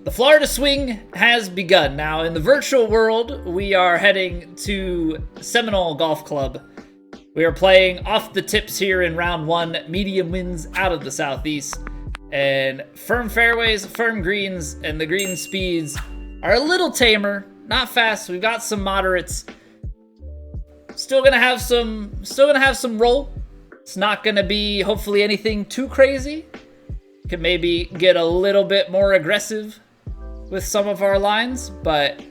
The Florida swing has begun. Now, in the virtual world, we are heading to Seminole Golf Club. We are playing off the tips here in round one, medium winds out of the southeast, and firm fairways, firm greens, and the green speeds are a little tamer, not fast. We've got some moderates. Still gonna have some roll. It's not gonna be hopefully anything too crazy. Could maybe get a little bit more aggressive with some of our lines, but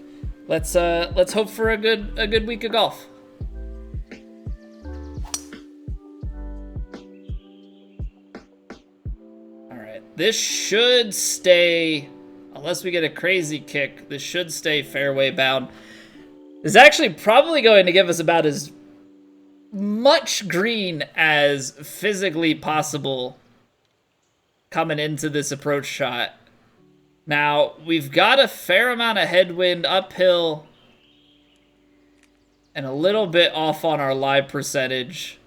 let's hope for a good week of golf. All right, this should stay, unless we get a crazy kick, this should stay fairway bound. This is actually probably going to give us about as much green as physically possible coming into this approach shot. Now, we've got a fair amount of headwind uphill and a little bit off on our lie percentage.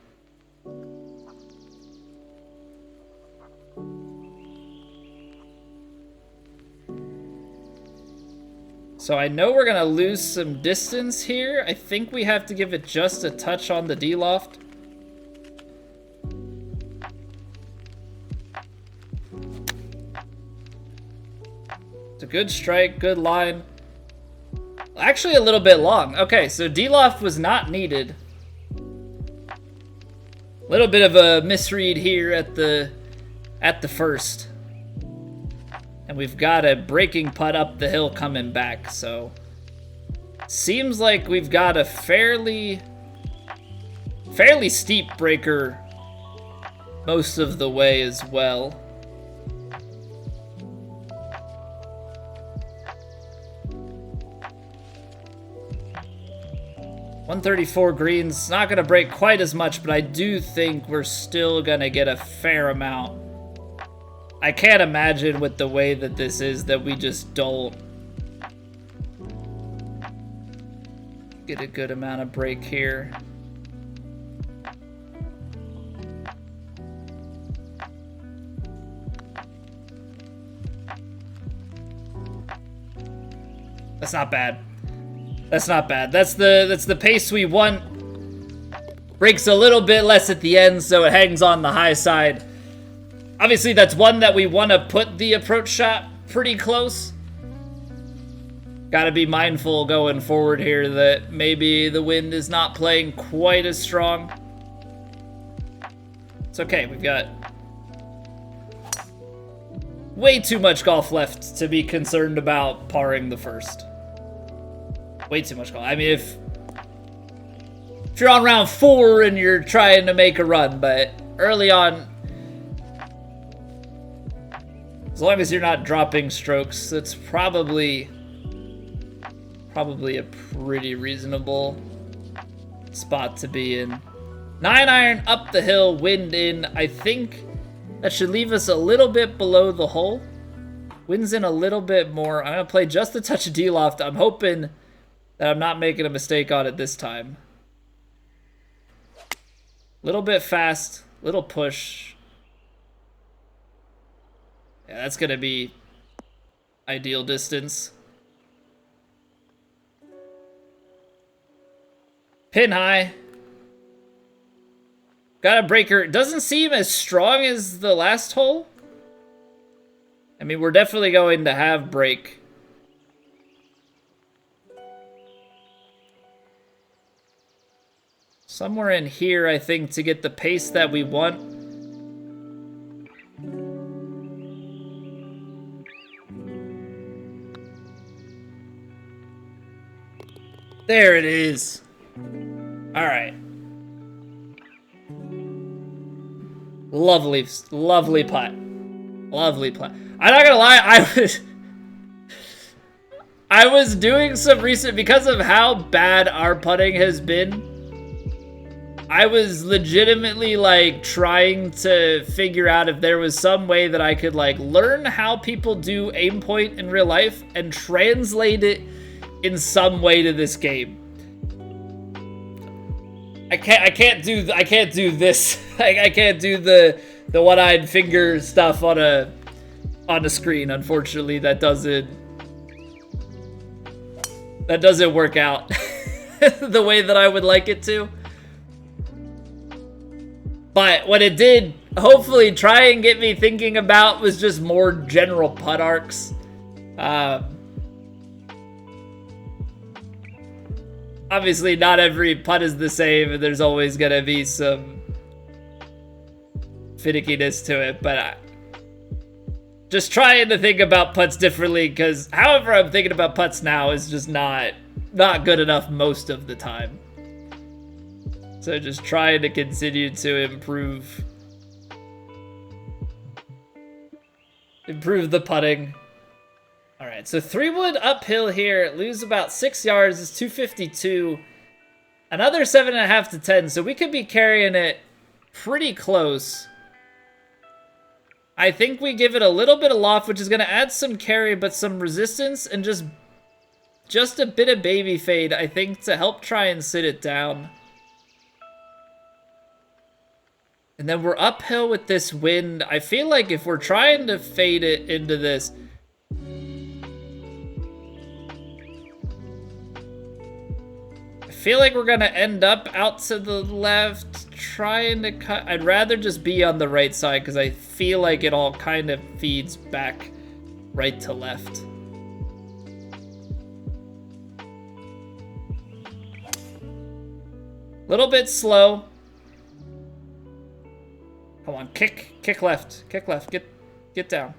So I know we're gonna lose some distance here. I think we have to give it just a touch on the D-loft. It's a good strike, good line. Actually a little bit long. Okay, so D-loft was not needed. A little bit of a misread here at the first. And we've got a breaking putt up the hill coming back, so seems like we've got a fairly steep breaker most of the way as well. 134 greens, not gonna break quite as much, but I do think we're still gonna get a fair amount. I can't imagine with the way that this is that we just don't get a good amount of break here. That's not bad. That's not bad. That's the pace we want. Breaks a little bit less at the end, so it hangs on the high side. Obviously, that's one that we want to put the approach shot pretty close. Got to be mindful going forward here that maybe the wind is not playing quite as strong. It's okay. We've got way too much golf left to be concerned about parring the first. Way too much golf. I mean, if you're on round 4 and you're trying to make a run, but early on, as long as you're not dropping strokes, that's probably a pretty reasonable spot to be in. 9-iron up the hill, wind in. I think that should leave us a little bit below the hole. Wind's in a little bit more. I'm going to play just a touch of D-loft. I'm hoping that I'm not making a mistake on it this time. Little bit fast, little push. Yeah, that's gonna be ideal distance. Pin high. Got a breaker. It doesn't seem as strong as the last hole. I mean, we're definitely going to have break. Somewhere in here, I think, to get the pace that we want. There it is. All right. Lovely, lovely putt. Lovely putt. I'm not gonna lie, I was doing some research because of how bad our putting has been. I was legitimately like trying to figure out if there was some way that I could like learn how people do aim point in real life and translate it in some way to this game. I can't do this. I can't do the one-eyed finger stuff on on the screen. Unfortunately, that doesn't work out the way that I would like it to. But what it did hopefully try and get me thinking about was just more general putt arcs. Obviously, not every putt is the same, and there's always gonna be some finickiness to it, but just trying to think about putts differently, because however I'm thinking about putts now is just not good enough most of the time. So just trying to continue to improve the putting. All right, so 3-wood uphill here, lose about 6 yards, is 252. Another 7.5 to 10, so we could be carrying it pretty close. I think we give it a little bit of loft, which is going to add some carry, but some resistance and just a bit of baby fade, I think, to help try and sit it down. And then we're uphill with this wind. I feel like if we're trying to fade it into this, I feel like we're gonna end up out to the left, trying to cut. I'd rather just be on the right side because I feel like it all kind of feeds back right to left. Little bit slow. Come on, kick left, get down.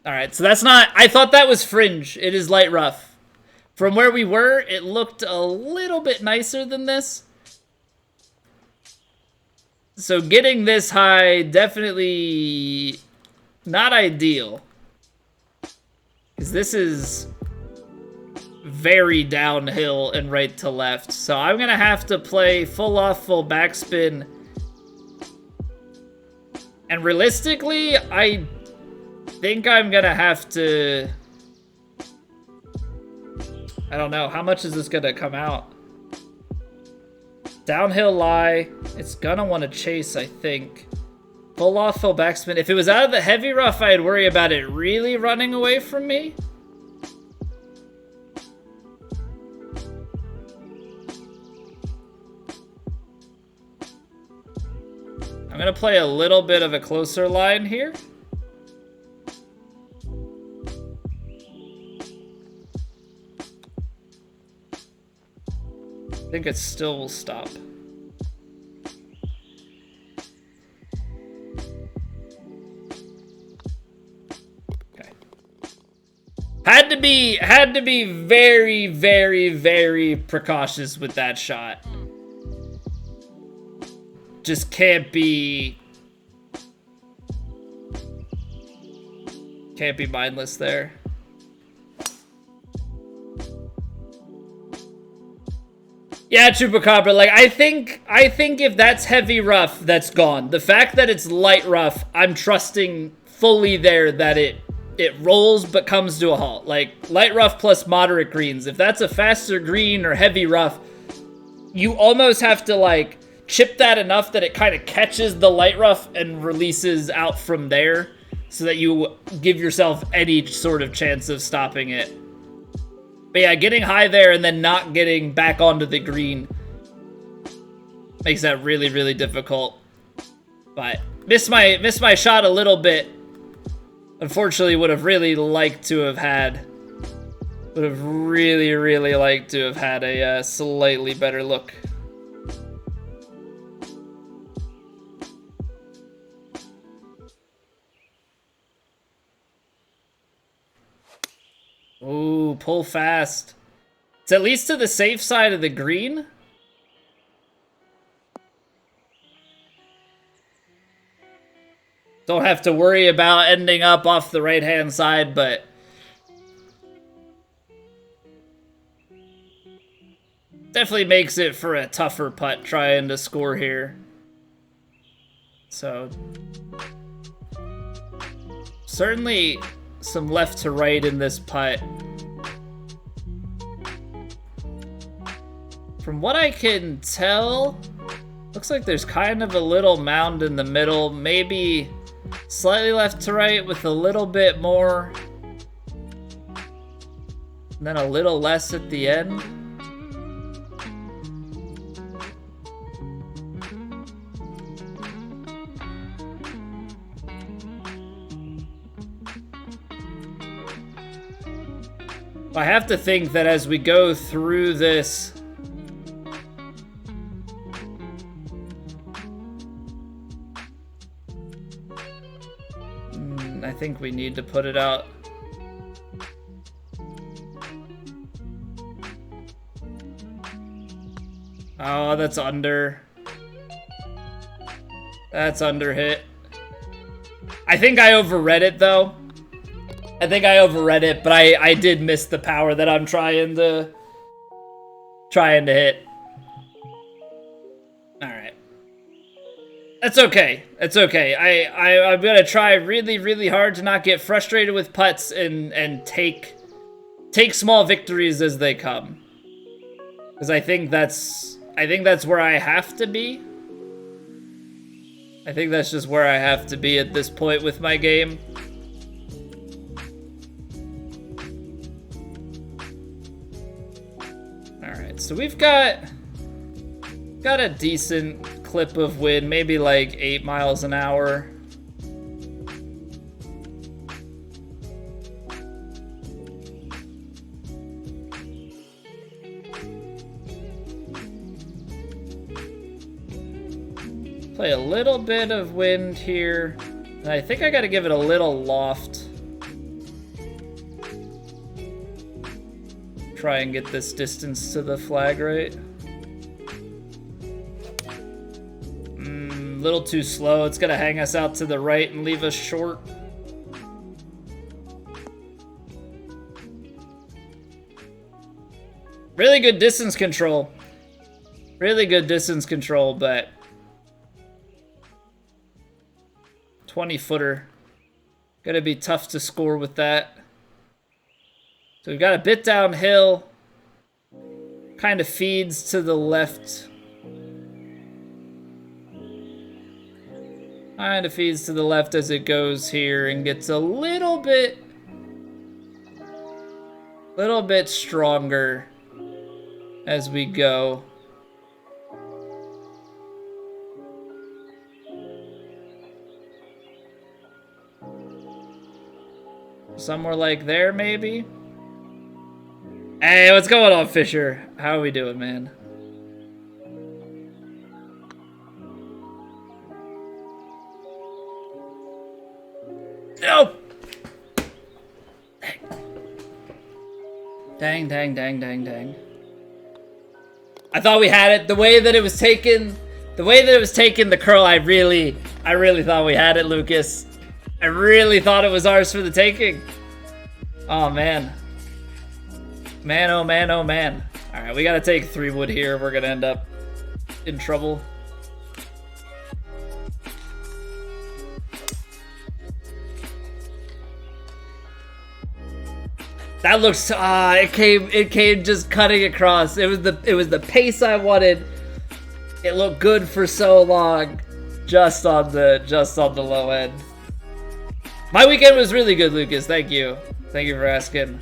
All right, so that's not, I thought that was fringe. It is light rough. From where we were, it looked a little bit nicer than this. So getting this high, definitely not ideal. Because this is very downhill and right to left. So I'm going to have to play full off, full backspin. And realistically, I think I'm going to have to... I don't know. How much is this going to come out? Downhill lie. It's going to want to chase, I think. Full off, full backspin. If it was out of the heavy rough, I'd worry about it really running away from me. I'm going to play a little bit of a closer line here. I think it still will stop. Okay. Had to be very, very, very precautious with that shot. Just can't be mindless there. Yeah, Chupacabra, like I think if that's heavy rough, that's gone. The fact that it's light rough, I'm trusting fully there that it rolls but comes to a halt. Like light rough plus moderate greens. If that's a faster green or heavy rough, you almost have to like chip that enough that it kind of catches the light rough and releases out from there so that you give yourself any sort of chance of stopping it. But yeah, getting high there and then not getting back onto the green makes that really, really difficult. But missed my shot a little bit. Unfortunately, would have really liked to have had a slightly better look. Ooh, pull fast. It's at least to the safe side of the green. Don't have to worry about ending up off the right-hand side, but definitely makes it for a tougher putt trying to score here. So certainly some left to right in this putt. From what I can tell, looks like there's kind of a little mound in the middle. Maybe Slightly left to right with a little bit more. And then a little less at the end. I have to think that as we go through this, I think we need to put it out. Oh, that's under. That's under hit. I think I overread it though. I think I overread it, but I did miss the power that I'm trying to hit. All right. That's okay. That's okay. I'm gonna try really, really hard to not get frustrated with putts and take small victories as they come. Because I think that's where I have to be. I think that's just where I have to be at this point with my game. Alright, so we've got a decent clip of wind, maybe like 8 miles an hour. Play a little bit of wind here, and I think I gotta give it a little loft. Try and get this distance to the flag right. Little too slow. It's gonna hang us out to the right and leave us short. Really good distance control. Really good distance control, but 20-footer. Gonna be tough to score with that. So we've got a bit downhill. Kind of feeds to the left. Kind of feeds to the left as it goes here and gets a little bit stronger as we go. Somewhere like there, maybe? Hey, what's going on, Fisher? How are we doing, man? No! Dang, dang, dang, dang, dang. I thought we had it. The way that it was taken, the curl, I really thought we had it, Lucas. I really thought it was ours for the taking. Oh, man. Man, oh, man, oh, man. All right, we got to take 3 wood here. We're going to end up in trouble. That looks, it came just cutting across. It was the pace I wanted. It looked good for so long. Just on the low end. My weekend was really good, Lucas. Thank you. Thank you for asking.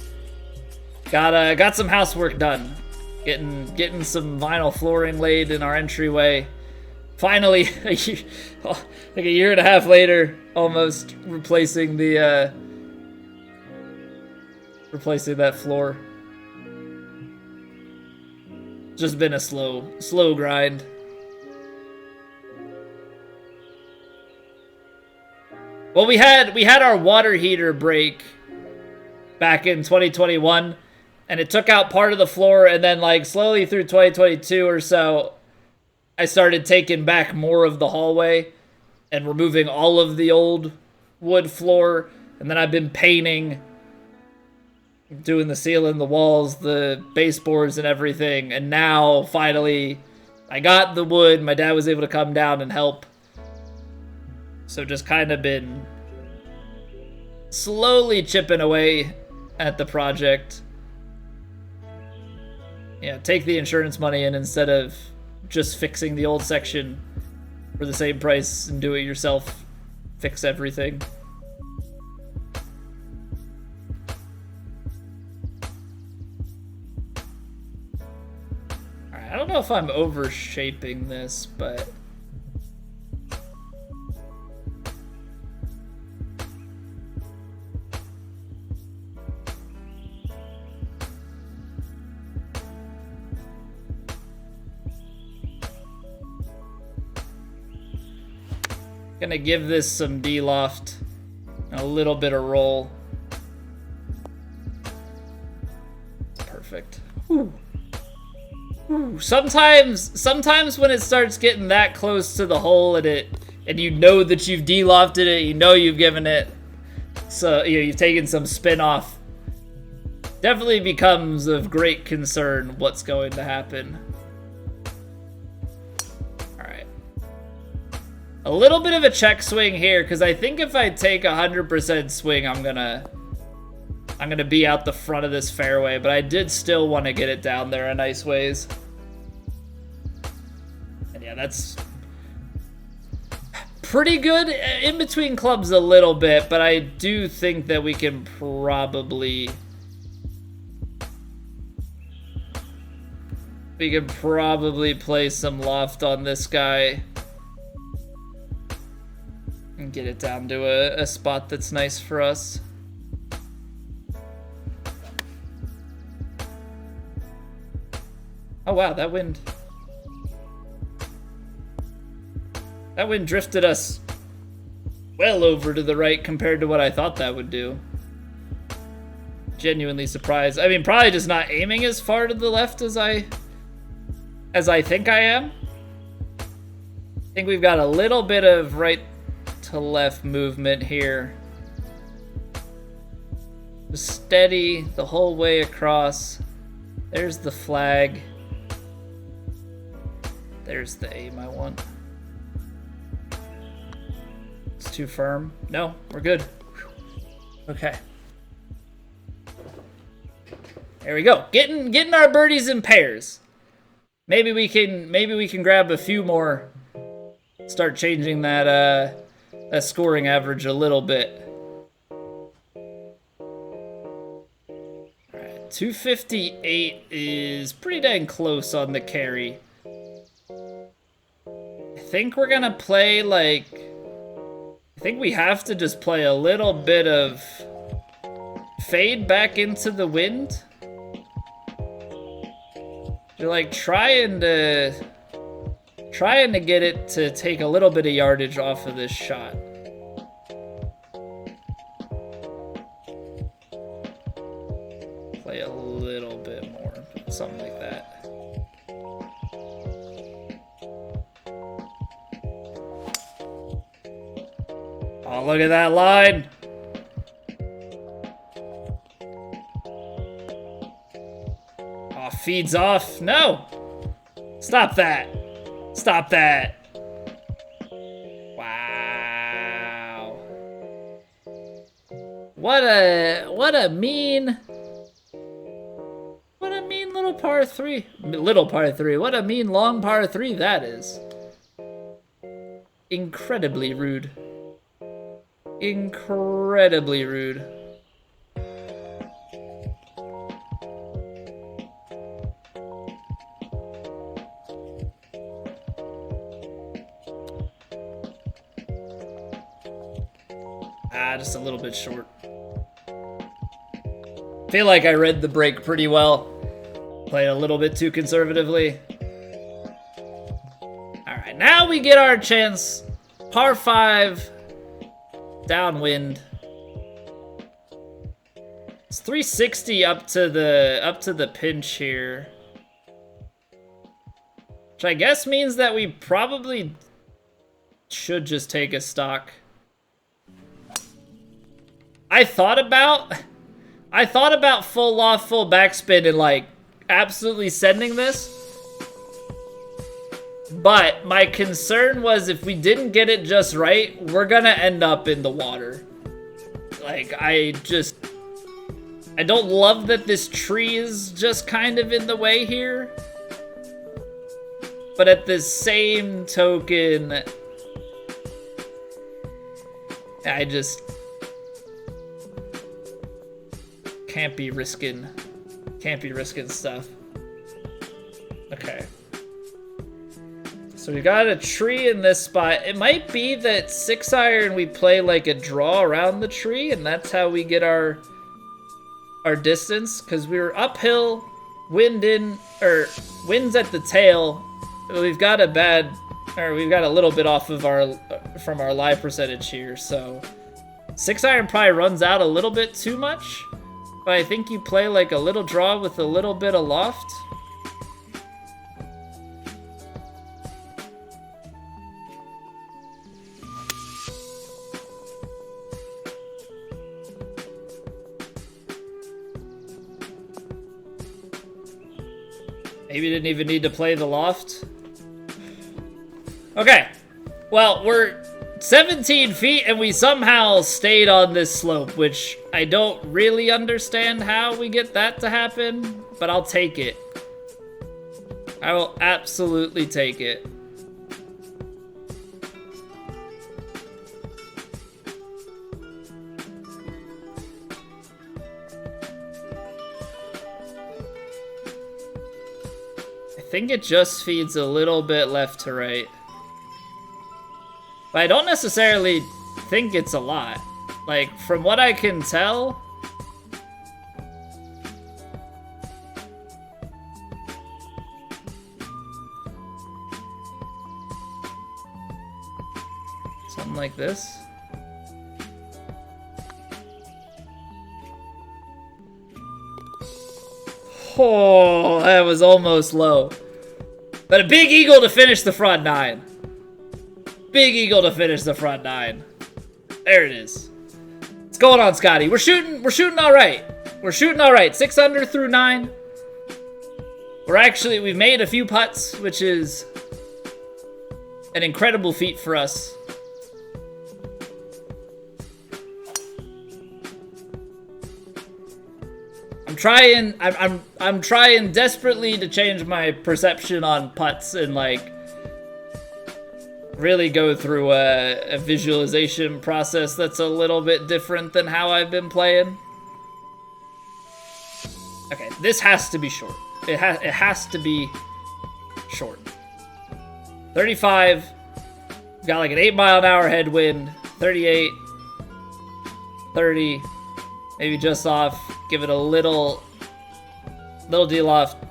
Got some housework done. Getting some vinyl flooring laid in our entryway. Finally, like a year and a half later, almost replacing that floor. Just been a slow grind. Well, we had our water heater break back in 2021, and it took out part of the floor, and then like slowly through 2022 or so, I started taking back more of the hallway and removing all of the old wood floor, and then I've been painting, doing the ceiling, the walls, the baseboards and everything, and now finally I got the wood. My dad was able to come down and help. So just kind of been slowly chipping away at the project. Yeah, take the insurance money in instead of just fixing the old section for the same price and do it yourself fix everything. Alright, I don't know if I'm overshaping this, but... Gonna give this some D-loft and a little bit of roll. Perfect. Whew. Whew. Sometimes when it starts getting that close to the hole and you know that you've D-lofted it, you know you've given it, so you've taken some spin off. Definitely becomes of great concern what's going to happen. A little bit of a check swing here, because I think if I take 100% swing, I'm gonna be out the front of this fairway, but I did still want to get it down there a nice ways. And yeah, that's pretty good. In between clubs a little bit, but I do think that we can probably play some loft on this guy. And get it down to a spot that's nice for us. Oh wow, that wind drifted us well over to the right compared to what I thought that would do. Genuinely surprised. I mean, probably just not aiming as far to the left as I think I am. I think we've got a little bit of right to left movement here. Just steady the whole way across. There's the flag. There's the aim I want. It's too firm. No, we're good. Okay. There we go. Getting our birdies in pairs. Maybe we can grab a few more. Start changing that scoring average a little bit. Alright, 258 is pretty dang close on the carry. I think we're gonna play like... I think we have to just play a little bit of fade back into the wind. You're like trying to get it to take a little bit of yardage off of this shot. Play a little bit more, something like that. Oh, look at that line. Oh, feeds off. No. Stop that. Stop that. Wow. What a mean little par 3. Little par 3. What a mean long par 3 that is. Incredibly rude. Incredibly rude. Just a little bit short. Feel like I read the break pretty well. Played a little bit too conservatively. Alright, now we get our chance. Par 5. Downwind. It's 360 up to the pinch here. Which I guess means that we probably should just take a stock. I thought about full loft, full backspin and like absolutely sending this. But my concern was if we didn't get it just right, we're gonna end up in the water. Like I don't love that this tree is just kind of in the way here. But at the same token, I just can't be risking stuff. Okay. So we got a tree in this spot. It might be that 6-iron we play like a draw around the tree, and that's how we get our distance, because we were uphill, wind's at the tail. We've got a little bit off of from our lie percentage here, so 6-iron probably runs out a little bit too much, but I think you play like a little draw with a little bit of loft. Maybe didn't even need to play the loft. Okay, well, we're 17 feet and we somehow stayed on this slope, which I don't really understand how we get that to happen, but I'll take it. I will absolutely take it. I think it just feeds a little bit left to right. But I don't necessarily think it's a lot. Like, from what I can tell... Something like this. Oh, that was almost low. But a big eagle to finish the front nine. Big eagle to finish the front nine. There it is. What's going on, Scotty? We're shooting all right. We're shooting all right. 6 under through 9. We've made a few putts, which is an incredible feat for us. I'm trying desperately to change my perception on putts and like really go through a visualization process that's a little bit different than how I've been playing. Okay, this has to be short. It has to be short. 35. Got like an 8-mile-an-hour headwind. 38. 30. Maybe just off. Give it a little de-loft.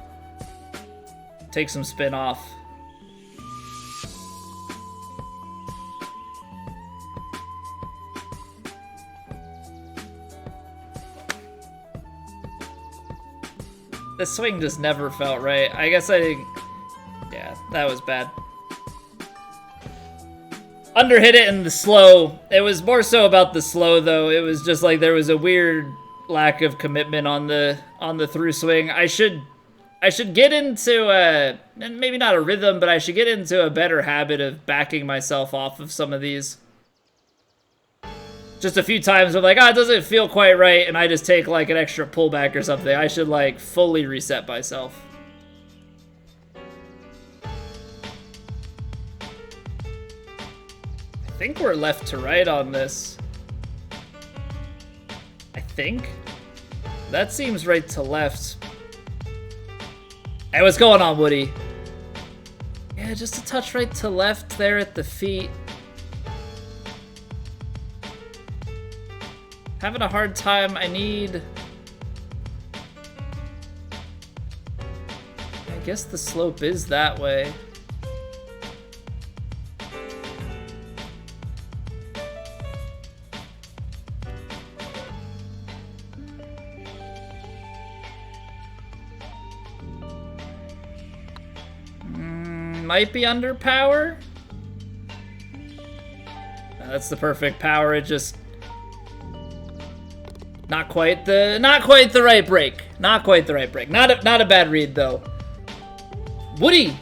Take some spin off. The swing just never felt right. I guess I think, yeah, that was bad. Underhit it in the slow. It was more so about the slow though. It was just like there was a weird lack of commitment on the through swing. I should get into maybe not a rhythm, but I should get into a better habit of backing myself off of some of these. Just a few times I'm like, it doesn't feel quite right, and I just take like an extra pullback or something. I should like fully reset myself. I think we're left to right on this. I think. That seems right to left. Hey, what's going on, Woody? Yeah, just a touch right to left there at the feet. Having a hard time. I guess the slope is that way. Might be under power. That's the perfect power. It just not quite the right break. Not quite the right break. Not a bad read though. Woody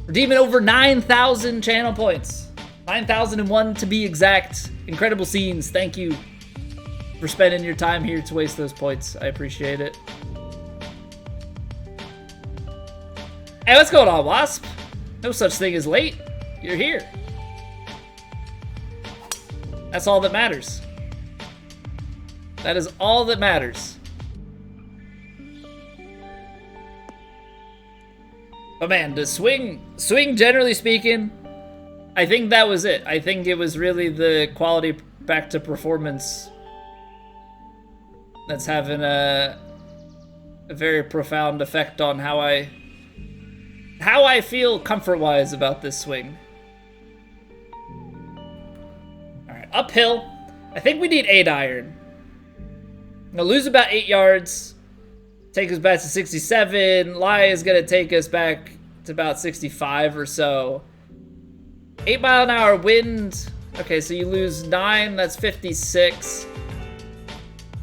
redeeming over 9,000 channel points. 9,001 to be exact. Incredible scenes. Thank you for spending your time here to waste those points. I appreciate it. Hey, what's going on, Wasp? No such thing as late. You're here. That's all that matters. That is all that matters. But man, the swing generally speaking, I think that was it. I think it was really the quality back to performance that's having a very profound effect on how I feel comfort-wise about this swing. All right, uphill. I think we need 8 iron. I'm gonna lose about 8 yards. Take us back to 67. Lie is gonna take us back to about 65 or so. 8 mile an hour wind. Okay, so you lose 9, that's 56.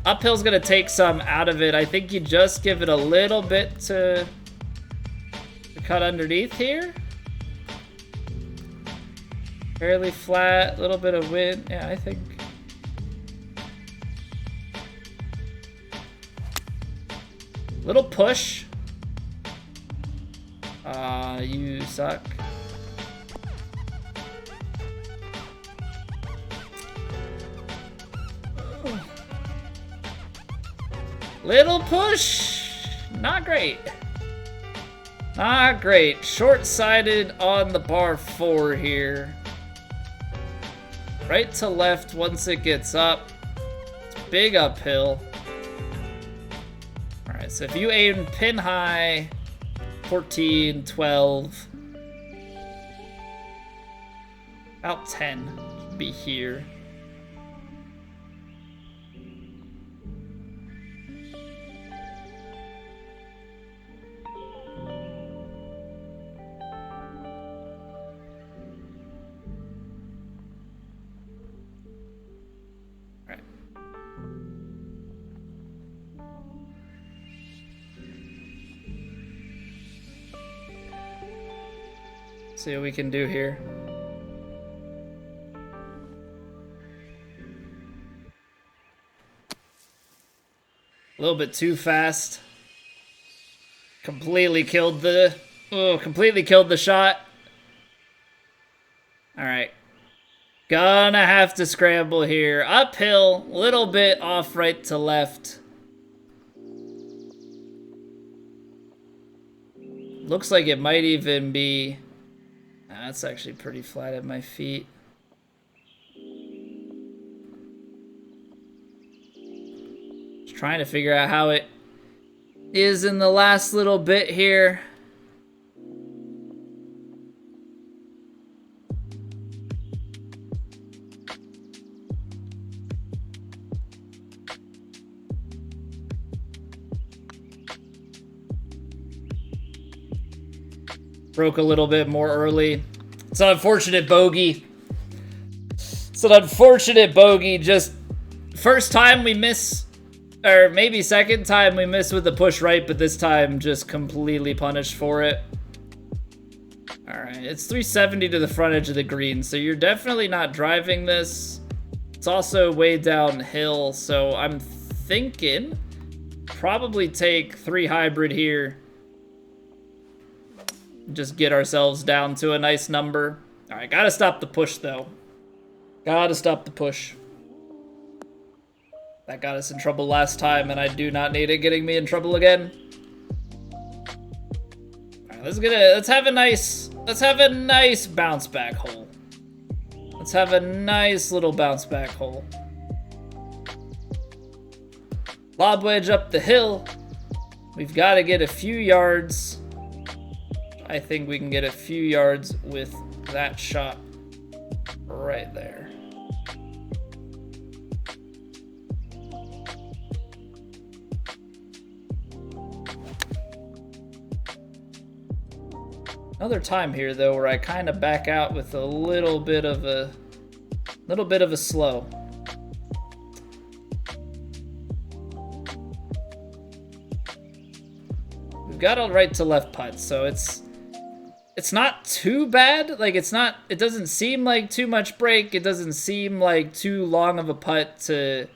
Uphill's gonna take some out of it. I think you just give it a little bit to cut underneath here. Fairly flat, little bit of wind. Yeah, I think. Little push. You suck. Little push. Not great. Not great. Short-sided on the par 4 here. Right to left once it gets up. It's big uphill. Alright, so if you aim pin high, 14, 12, about 10 should be here. See what we can do here. A little bit too fast. Completely killed the shot. All right. Gonna have to scramble here. Uphill, little bit off right to left. Looks like it might even be... That's actually pretty flat at my feet. Just trying to figure out how it is in the last little bit here. Broke a little bit more early. It's an unfortunate bogey. It's an unfortunate bogey. Just first time we miss, or maybe second time we miss with the push right, but this time just completely punished for it. All right, it's 370 to the front edge of the green, so you're definitely not driving this. It's also way downhill, so I'm thinking probably take 3 hybrid here. Just get ourselves down to a nice number. All right, gotta stop the push though. Gotta stop the push. That got us in trouble last time, and I do not need it getting me in trouble again. All right, let's have a nice bounce back hole. Let's have a nice little bounce back hole. Lob wedge up the hill. We've got to get a few yards. I think we can get a few yards with that shot right there. Another time here though where I kind of back out with a little bit of a slow. We've got a right to left putt, so it's not too bad. Like it doesn't seem like too much break. It doesn't seem like too long of a putt to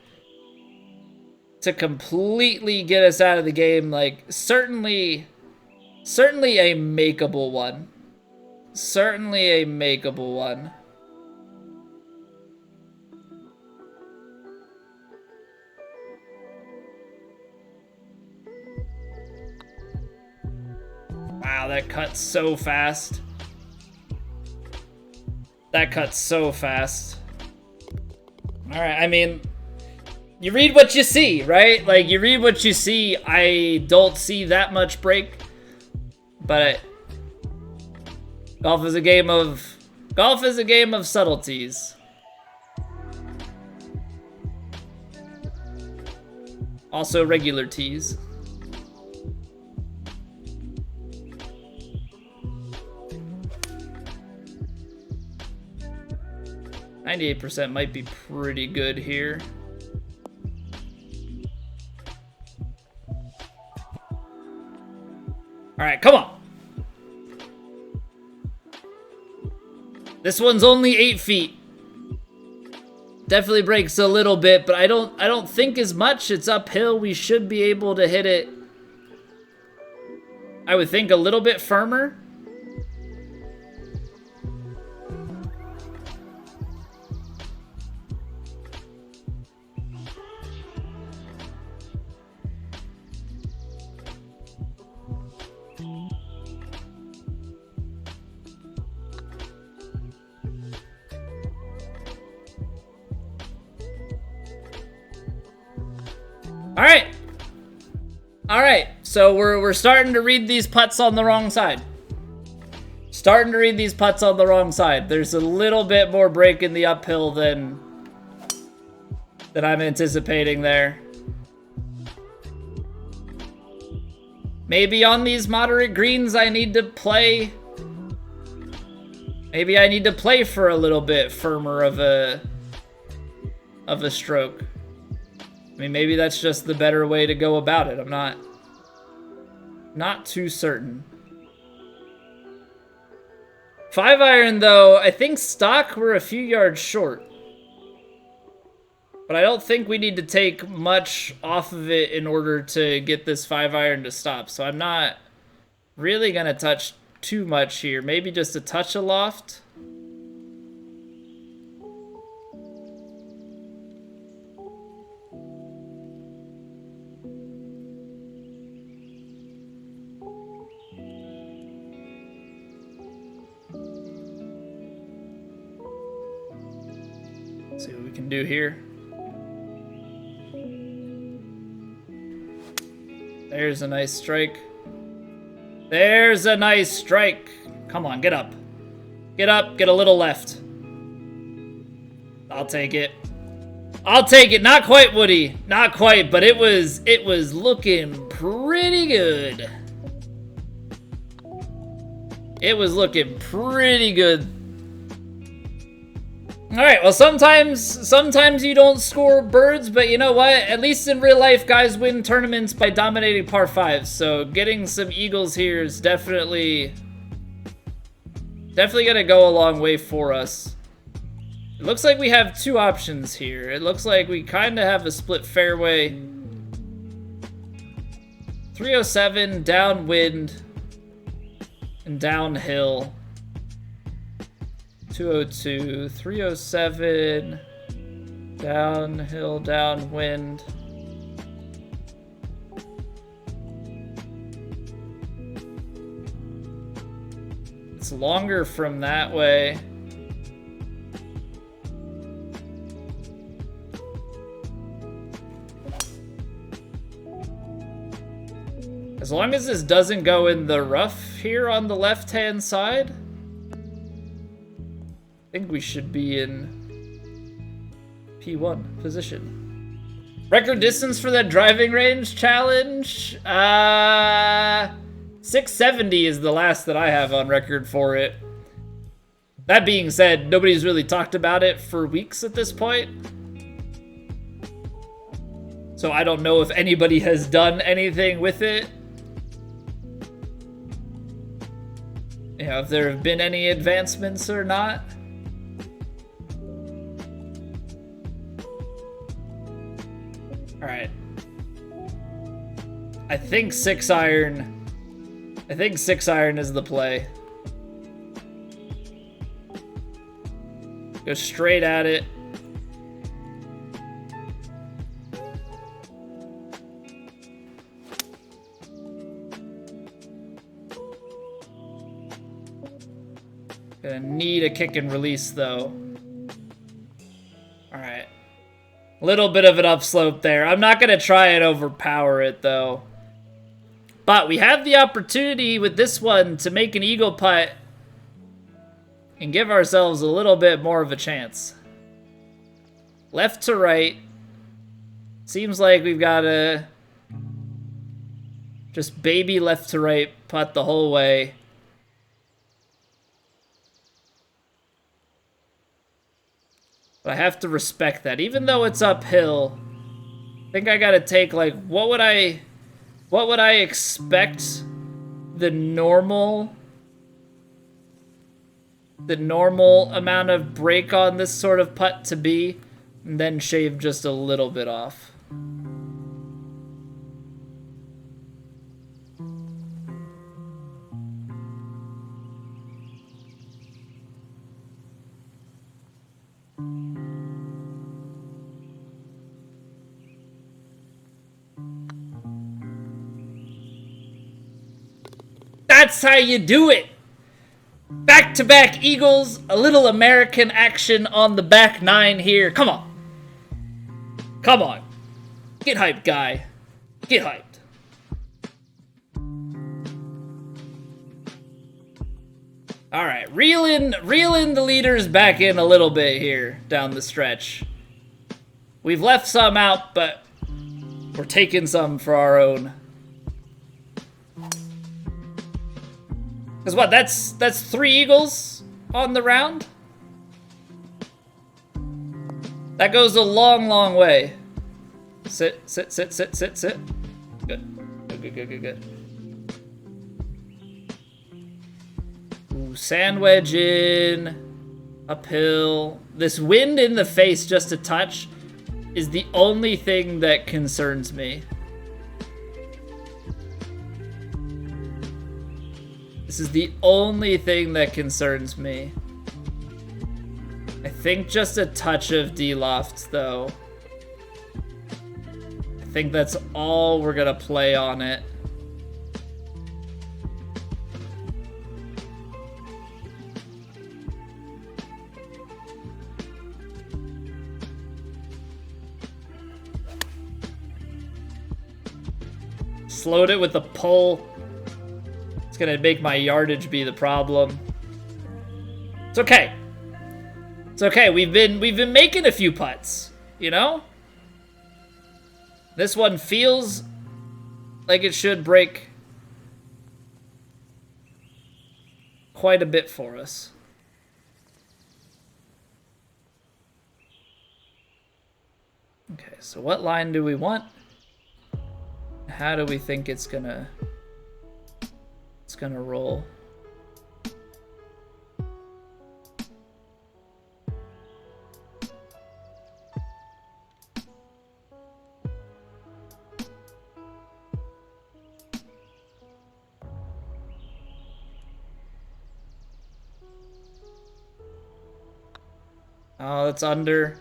completely get us out of the game. Like certainly a makeable one. Certainly a makeable one. Wow, that cuts so fast. That cuts so fast. All right, I mean, you read what you see, right? Like, you read what you see. I don't see that much break, but golf is a game of subtleties. Also regular tees. %98 might be pretty good here. All right, come on. This one's only 8 feet. Definitely breaks a little bit, but I don't think as much. It's uphill. We should be able to hit it, I would think, a little bit firmer. All right. So we're starting to read these putts on the wrong side. There's a little bit more break in the uphill than I'm anticipating there. Maybe on these moderate greens I need to play. Maybe I need to play for a little bit firmer of a stroke. I mean, maybe that's just the better way to go about it. I'm not too certain. 5-iron, though, I think stock we're a few yards short. But I don't think we need to take much off of it in order to get this 5-iron to stop. So I'm not really going to touch too much here. Maybe just a touch aloft. See what we can do here. There's a nice strike. There's a nice strike. Come on, get up. Get up, get a little left. I'll take it. I'll take it. Not quite, Woody. Not quite, but it was looking pretty good. It was looking pretty good. All right, well, sometimes you don't score birds, but you know what? At least in real life, guys win tournaments by dominating par 5s. So getting some eagles here is definitely gonna go a long way for us. It looks like we have two options here. It looks like we kind of have a split fairway. 307 downwind and downhill. 202, 307, downhill, downwind. It's longer from that way. As long as this doesn't go in the rough here on the left-hand side, I think we should be in P1 position. Record distance for that driving range challenge? 670 is the last that I have on record for it. That being said, nobody's really talked about it for weeks at this point. So I don't know if anybody has done anything with it. You know, if there have been any advancements or not. All right. I think 6-iron is the play. Go straight at it. Gonna need a kick and release, though. Alright. Little bit of an upslope there. I'm not gonna try and overpower it, though. But we have the opportunity with this one to make an eagle putt and give ourselves a little bit more of a chance. Left to right. Seems like we've got to just baby left to right putt the whole way. But I have to respect that. Even though it's uphill, I think I got to take, like, what would I expect the normal amount of break on this sort of putt to be, and then shave just a little bit off. That's how you do it. Back-to-back eagles, a little American action on the back nine here. Come on. Come on. Get hyped, guy. Get hyped. All right, reeling the leaders back in a little bit here down the stretch. We've left some out, but we're taking some for our own. Because what, that's 3 eagles on the round? That goes a long, long way. Sit, sit, sit, sit, sit, sit. Good. Good, good, good, good, good. Ooh, sand wedge in. Uphill. This wind in the face just a touch is the only thing that concerns me. This is the only thing that concerns me. I think just a touch of D-loft, though. I think that's all we're gonna play on it. Slowed it with a pull. It's gonna make my yardage be the problem. It's okay. It's okay. We've been making a few putts, you know? This one feels like it should break quite a bit for us. Okay, so what line do we want? How do we think it's gonna roll? Oh, it's under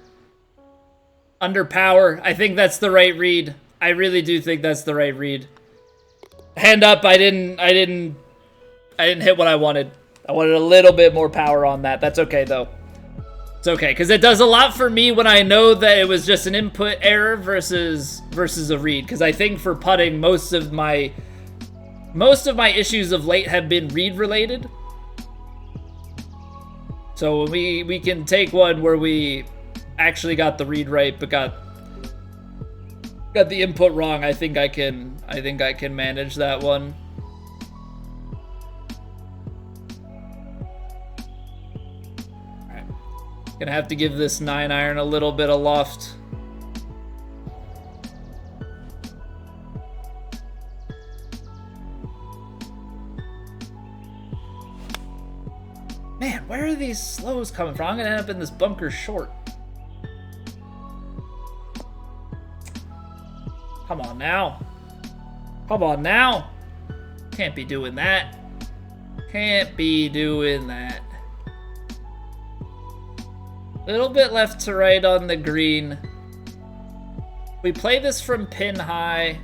power. I think that's the right read. I really do think that's the right read. Hand up, I didn't hit what I wanted. I wanted a little bit more power on that. That's okay though. It's okay, because it does a lot for me when I know that it was just an input error versus a read. Because I think for putting, most of my issues of late have been read related. So we can take one where we actually got the read right, but got the input wrong. I think I can manage that one. All right. Gonna have to give this 9-iron a little bit of loft. Man, where are these slows coming from? I'm gonna end up in this bunker short. Come on now. Come on now. Can't be doing that. Can't be doing that. Little bit left to right on the green. We play this from pin high.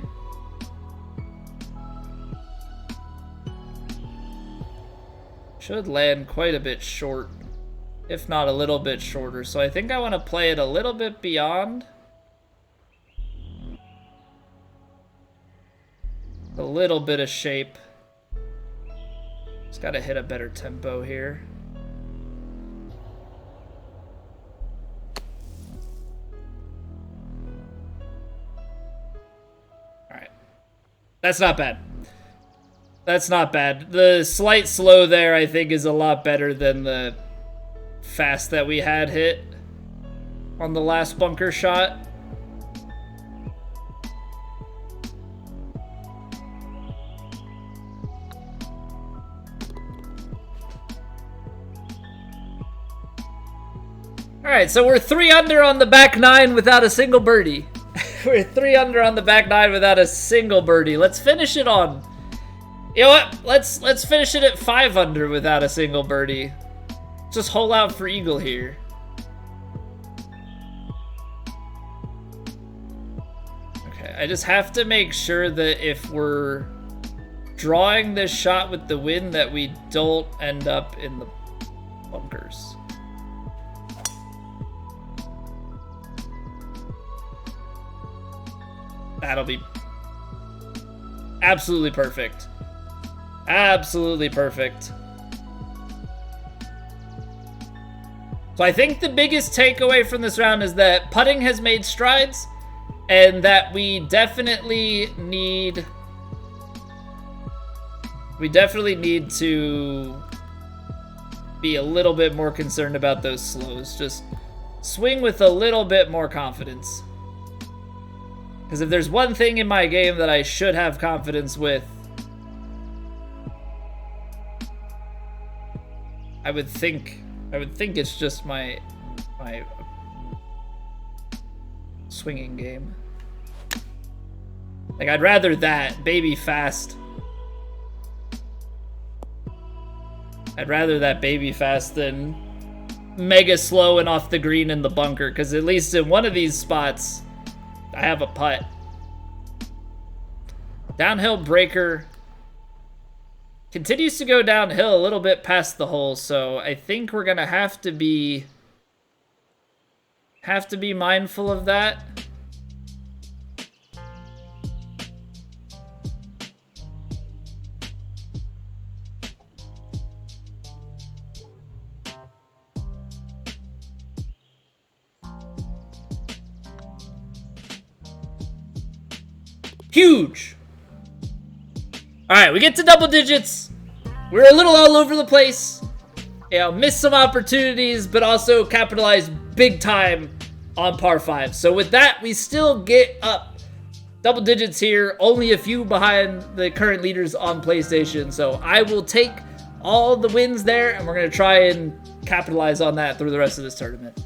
Should land quite a bit short, if not a little bit shorter. So I think I want to play it a little bit beyond. A little bit of shape. Just got to hit a better tempo here. All right. That's not bad. That's not bad. The slight slow there, I think, is a lot better than the fast that we had hit on the last bunker shot. All right, so we're 3 under on the back 9 without a single birdie. We're 3 under on the back 9 without a single birdie. Let's finish it on. You know what? Let's finish it at 5 under without a single birdie. Just hole out for eagle here. Okay, I just have to make sure that if we're drawing this shot with the wind that we don't end up in the bunkers. That'll be absolutely perfect. Absolutely perfect. So I think the biggest takeaway from this round is that putting has made strides and that we definitely need to be a little bit more concerned about those slows. Just swing with a little bit more confidence. Because if there's one thing in my game that I should have confidence with, I would think it's just my swinging game. Like, I'd rather that baby fast. I'd rather that baby fast than mega slow and off the green in the bunker, because at least in one of these spots I have a putt. Downhill breaker. Continues to go downhill a little bit past the hole, so I think we're gonna have to be mindful of that. Huge. All right, we get to double digits. We're a little all over the place. You know, missed some opportunities, but also capitalized big time on par 5. So with that, we still get up double digits here, only a few behind the current leaders on PlayStation. So I will take all the wins there, and we're going to try and capitalize on that through the rest of this tournament.